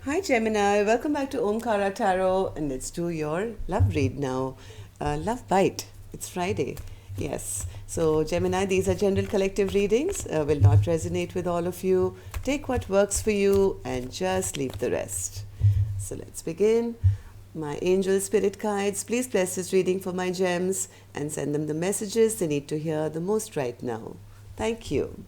Hi Gemini, welcome back to Omkara Tarot, and let's do your love read now. Love Bite. It's Friday. Yes. So Gemini, these are general collective readings. Will not resonate with all of you. Take what works for you and just leave the rest. So let's begin. My angel spirit guides, please bless this reading for my gems and send them the messages they need to hear the most right now. Thank you.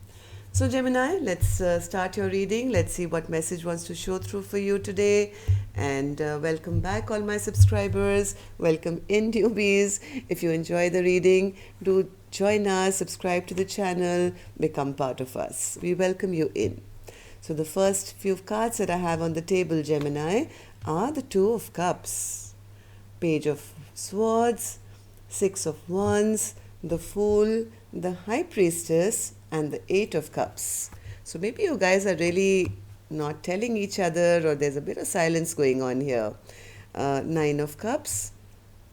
So Gemini, let's start your reading. Let's see what message wants to show through for you today. And welcome back all my subscribers. Welcome in newbies. If you enjoy the reading, do join us, subscribe to the channel, become part of us. We welcome you in. So the first few cards that I have on the table, Gemini, are the Two of Cups, Page of Swords, Six of Wands, the Fool, the High Priestess, and the Eight of Cups. So maybe you guys are really not telling each other, or there's a bit of silence going on here. Nine of Cups,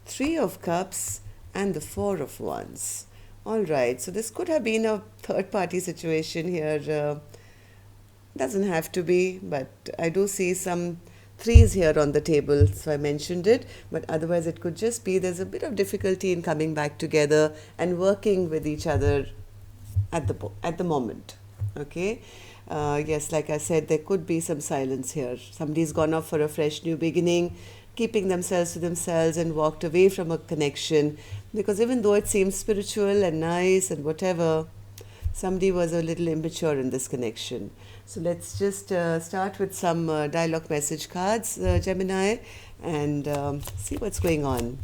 Three of Cups, and the Four of Wands. All right, so this could have been a third-party situation here. Doesn't have to be, but I do see some threes here on the table, so I mentioned it. But otherwise, it could just be there's a bit of difficulty in coming back together and working with each other at the moment. Okay. Yes, like I said, there could be some silence here. Somebody's gone off for a fresh new beginning, keeping themselves to themselves and walked away from a connection, because even though it seems spiritual and nice and whatever, somebody was a little immature in this connection. So let's just start with some dialogue message cards, Gemini, and see what's going on.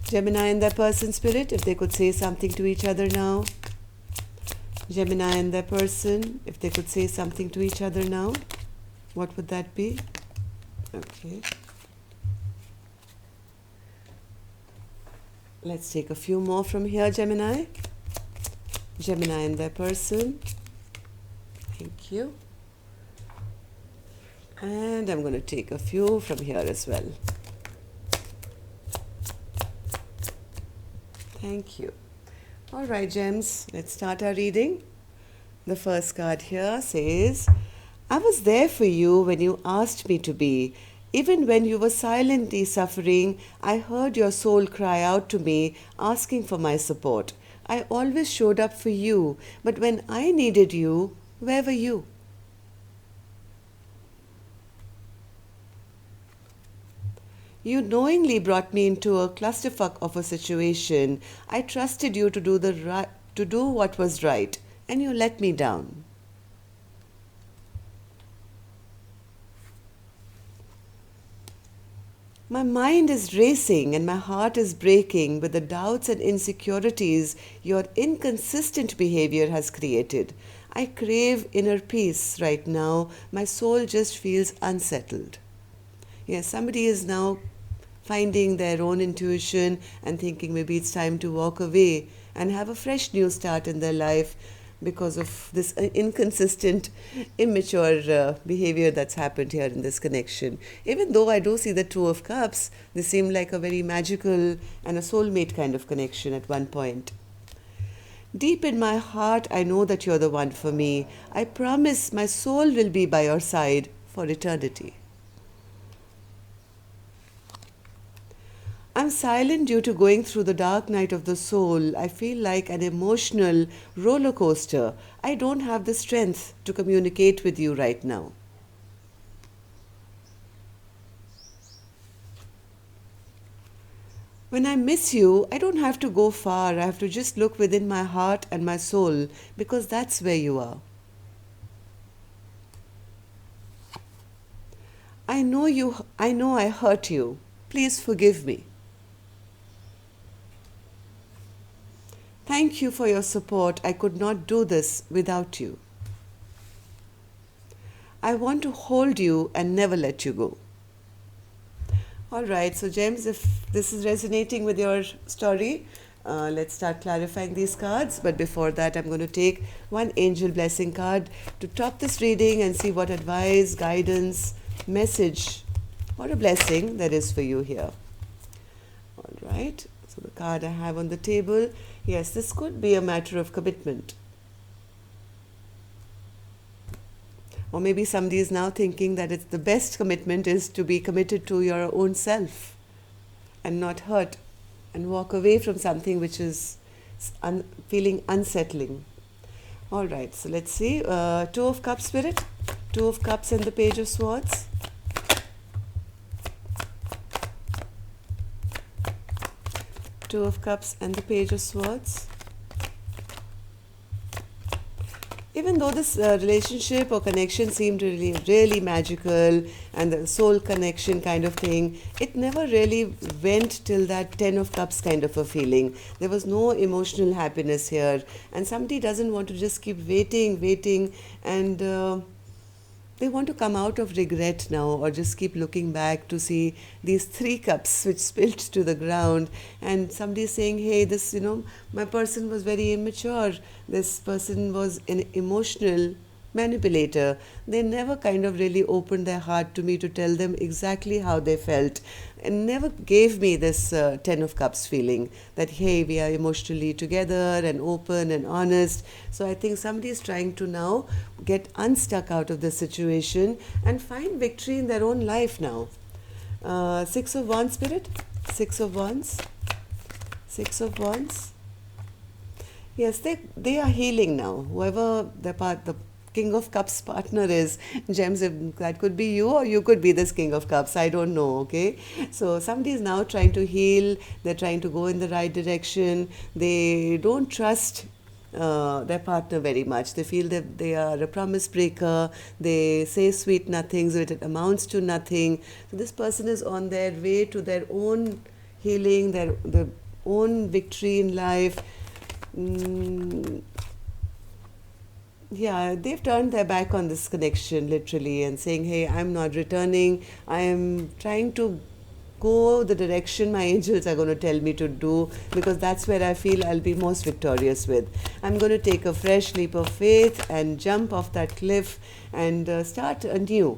Gemini and their person spirit, if they could say something to each other now. Gemini and their person, if they could say something to each other now, what would that be? Okay. Let's take a few more from here, Gemini. Gemini and their person. Thank you. And I'm going to take a few from here as well. Thank you. All right, gems, let's start our reading. The first card here says, I was there for you when you asked me to be. Even when you were silently suffering, I heard your soul cry out to me, asking for my support. I always showed up for you, but when I needed you, where were you? You knowingly brought me into a clusterfuck of a situation. I trusted you to do what was right, and you let me down. My mind is racing and my heart is breaking with the doubts and insecurities your inconsistent behavior has created. I crave inner peace right now. My soul just feels unsettled. Yes, somebody is now finding their own intuition and thinking maybe it's time to walk away and have a fresh new start in their life because of this inconsistent, immature behavior that's happened here in this connection. Even though I do see the Two of Cups, they seem like a very magical and a soulmate kind of connection at one point. Deep in my heart, I know that you're the one for me. I promise my soul will be by your side for eternity. I'm silent due to going through the dark night of the soul. I feel like an emotional roller coaster. I don't have the strength to communicate with you right now. When I miss you, I don't have to go far. I have to just look within my heart and my soul, because that's where you are. I know I hurt you. Please forgive me. Thank you for your support. I could not do this without you. I want to hold you and never let you go. All right, so James, if this is resonating with your story, let's start clarifying these cards. But before that, I'm going to take one angel blessing card to top this reading and see what advice, guidance, message, or a blessing there is for you here. All right, so the card I have on the table, yes, this could be a matter of commitment. Or maybe somebody is now thinking that it's the best commitment is to be committed to your own self and not hurt and walk away from something which is feeling unsettling. All right, so let's see. Two of Cups, Spirit. Two of Cups and the Page of Swords. Two of Cups and the Page of Swords. Even though this relationship or connection seemed really, really magical and the soul connection kind of thing, it never really went till that Ten of Cups kind of a feeling. There was no emotional happiness here, and somebody doesn't want to just keep waiting, and they want to come out of regret now, or just keep looking back to see these three cups which spilled to the ground, and somebody saying, hey, this, my person was very immature, this person was an emotional manipulator. They never kind of really opened their heart to me to tell them exactly how they felt, and never gave me this Ten of Cups feeling that, hey, we are emotionally together and open and honest. So I think somebody is trying to now get unstuck out of this situation and find victory in their own life now. Six of Wands, Spirit. Six of Wands. Six of Wands. Yes, they are healing now. Whoever the King of Cups partner is, Gems, that could be you, or you could be this King of Cups, I don't know, okay? So somebody is now trying to heal, they're trying to go in the right direction, they don't trust their partner very much. They feel that they are a promise breaker, they say sweet nothings, it amounts to nothing. So this person is on their way to their own healing, their own victory in life. Yeah, they've turned their back on this connection literally and saying, hey, I'm not returning. I am trying to go the direction my angels are going to tell me to do, because that's where I feel I'll be most victorious with. I'm going to take a fresh leap of faith and jump off that cliff and start anew.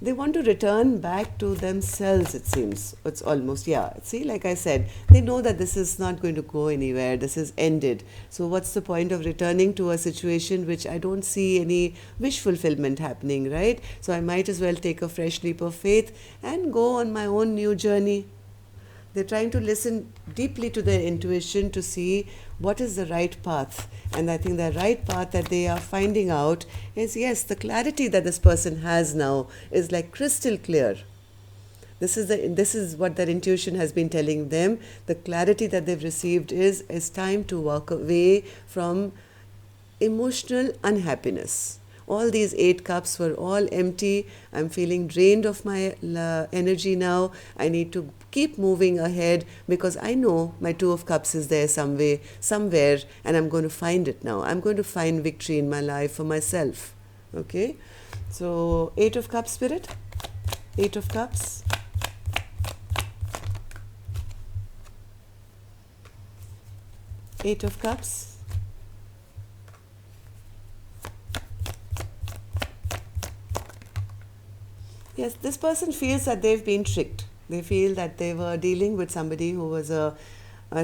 They want to return back to themselves, it seems. It's almost, yeah. See, like I said, they know that this is not going to go anywhere. This is ended. So what's the point of returning to a situation which I don't see any wish fulfillment happening, right? So I might as well take a fresh leap of faith and go on my own new journey. They're trying to listen deeply to their intuition to see what is the right path. And I think the right path that they are finding out is, yes, the clarity that this person has now is like crystal clear. This is what their intuition has been telling them. The clarity that they've received is time to walk away from emotional unhappiness. All these 8 cups were all empty. I'm feeling drained of my energy now. I need to keep moving ahead because I know my 2 of cups is there somewhere, and I'm going to find it now. I'm going to find victory in my life for myself. Okay? So 8 of cups, Spirit. 8 of cups. Eight of Cups. Yes, this person feels that they've been tricked. They feel that they were dealing with somebody who was a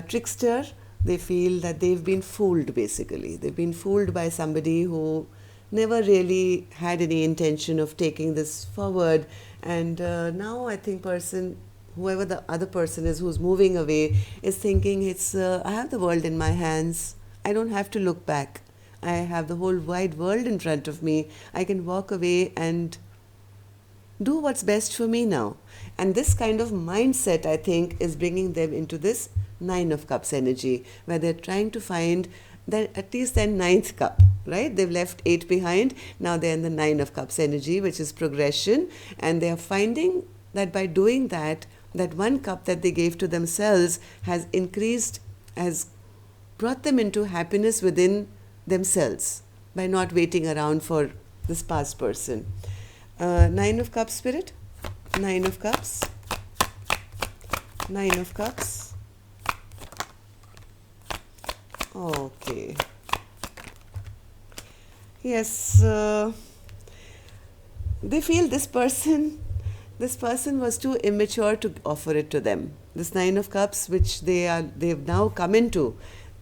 trickster. They feel that they've been fooled, basically. They've been fooled by somebody who never really had any intention of taking this forward. And now I think whoever the other person is who's moving away is thinking, I have the world in my hands. I don't have to look back. I have the whole wide world in front of me. I can walk away and do what's best for me now. And this kind of mindset, I think, is bringing them into this 9 of Cups energy, where they're trying to find at least their 9th cup, right? They've left 8 behind. Now they're in the 9 of Cups energy, which is progression. And they're finding that by doing that 1 cup that they gave to themselves has increased, has brought them into happiness within themselves by not waiting around for this past person. 9 of Cups, Spirit. 9 of Cups. 9 of Cups. Okay. Yes, they feel this person was too immature to offer it to them. This 9 of Cups, which they've now come into,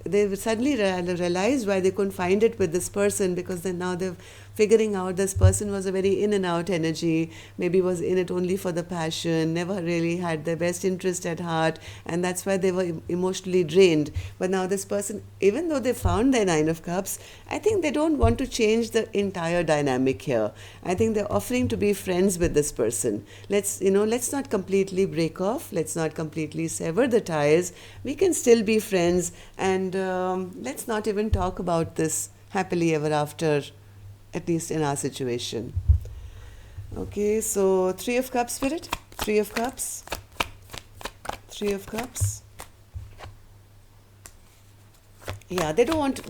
they suddenly realized why they couldn't find it with this person, because then now they're figuring out this person was a very in and out energy, maybe was in it only for the passion, never really had their best interest at heart, and that's why they were emotionally drained. But now this person, even though they found their Nine of Cups, I think they don't want to change the entire dynamic here. I think they're offering to be friends with this person. Let's not completely break off, let's not completely sever the ties. We can still be friends, and let's not even talk about this happily ever after, at least in our situation. Okay, so Three of Cups, Spirit. Three of Cups. Three of Cups. Yeah, they don't want,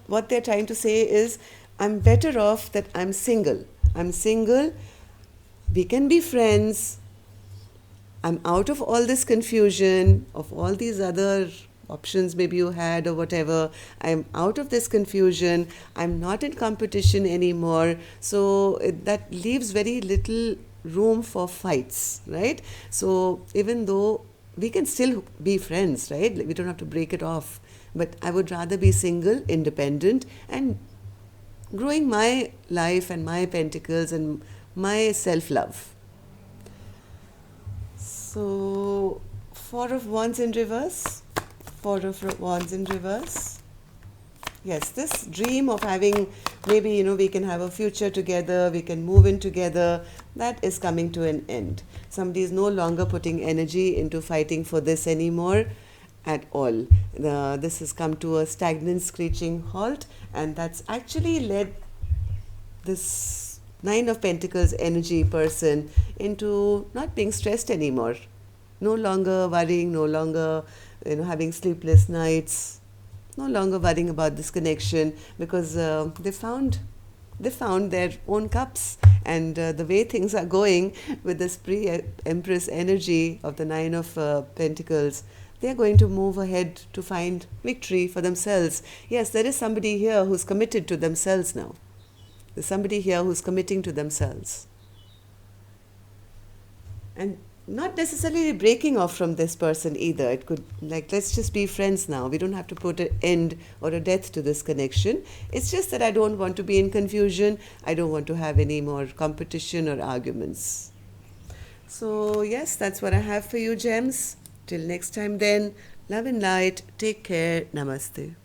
what they're trying to say is, I'm better off that I'm single. I'm single. We can be friends. I'm out of all this confusion, of all these other options maybe you had or whatever. I'm out of this confusion. I'm not in competition anymore. So that leaves very little room for fights, right? So even though we can still be friends, right? We don't have to break it off. But I would rather be single, independent, and growing my life and my pentacles and my self-love. So, Four of Wands in reverse. Four of Wands in reverse. Yes, this dream of having, maybe, we can have a future together, we can move in together, that is coming to an end. Somebody is no longer putting energy into fighting for this anymore at all. This has come to a stagnant, screeching halt, and that's actually led this Nine of Pentacles energy person into not being stressed anymore. No longer worrying, no longer having sleepless nights, no longer worrying about this connection, because they found their own cups, and the way things are going with this pre-Empress energy of the Nine of Pentacles, they are going to move ahead to find victory for themselves. Yes, there is somebody here who's committed to themselves now. There's somebody here who's committing to themselves. And not necessarily breaking off from this person either. It could, let's just be friends now. We don't have to put an end or a death to this connection. It's just that I don't want to be in confusion. I don't want to have any more competition or arguments. So yes, that's what I have for you, gems. Till next time then, love and light. Take care. Namaste.